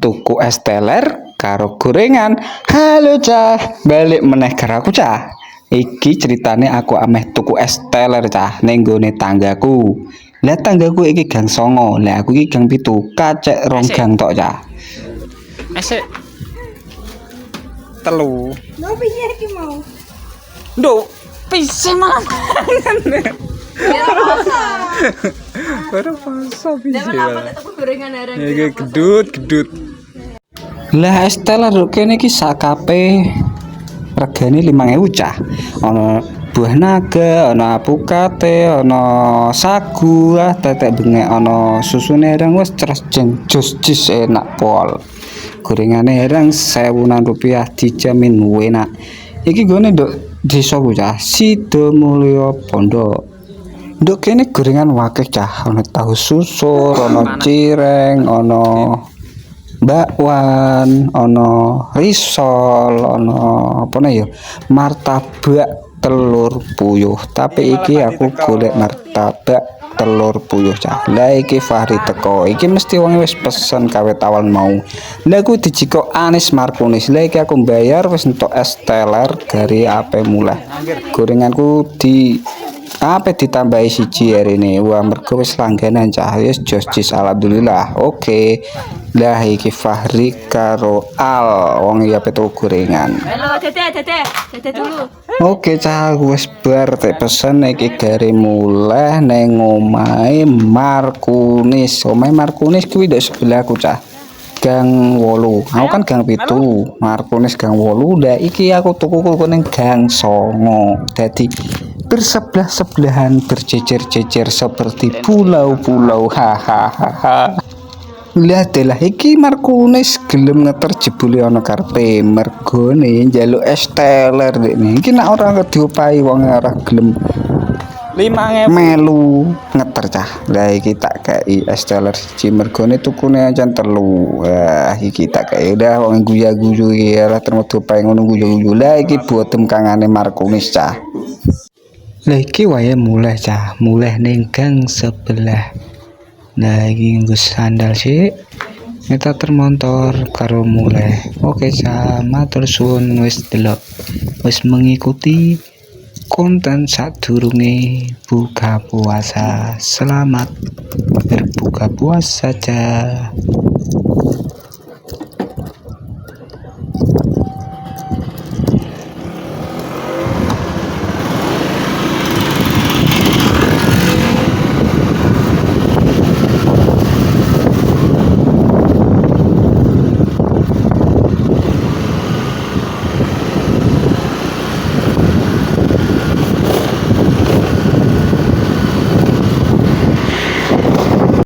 tuku es teler karo gorengan. Halo cah, balik meneh karo aku cah. Iki ceritane aku ameh tuku es teler cah ning nggone tanggaku. Lah tanggaku iki gang 9, lah aku iki gang 7, kacek rong gang tok cah. Esek telu. Mau piye iki mau? Nduk, pise mangan. Baru pasal pise. Ya gedut. Lah es teler kene iki sakape regane 5.000 cah. Ana buah naga, ana apukate, ana sagu, tetek bengek, ana susune herang wis ceres jeng jos enak pol. Gorengane herang 1.000 rupiah dijamin enak. Iki gone nduk desa ku cah, Sidomulyo Pondok. Nduk kene gorengan wakeh cah, ana tahu susur, ana cireng, ana bakwan, ana risol, ana apa ya? Martabak telur puyuh. Tapi iki aku golek martabak telur puyuh cah. Lah iki Fahri teko. Iki mesti wong wis pesen kawit awal mau. Lah aku dijikok Anis Markunis. Lah iki aku bayar wis entuk es teler gari ape mulai. Gorenganku di apa ditambahi siji hari ini. Wah mergo wis langganan cah. Wis jos alhamdulillah. Oke. Lah iki Fahri karo Al wong ya petu gorengan. Halo, Dede dulu. Oke cah wis bar tek pesen iki gare mulai neng omahe Markunis. Omahe Markunis kuwi ndek sebelahku cah. Gang 8. Aku kan gang 7, Markunis gang 8. Lah iki aku tuku ning gang 9. Dadi bersebelah-sebelahan berjejer-jejer seperti pulau-pulau. Hahaha. Lah delah iki Markunis gelem ngeter jebule ana karepe mergone njaluk es teler dekne. Iki nek ora diopahi wong ora gelem 5.000 melu ngeter cah. Lah iki tak kei es teler siji mergone tukune ancen 3. Wah iki tak kei udah wong guya-guyu iki ora termo diopahi ngono guyu-guyu. Lah iki botem kangane Markunis cah. Lah iki wae mulai cah, mulai ning gang sebelah. Nah iki nggo sandal sih kita termontor karo mulai. Oke cah, matur suwun wis delok, wis mengikuti konten sadurunge buka puasa. Selamat berbuka puasa cah.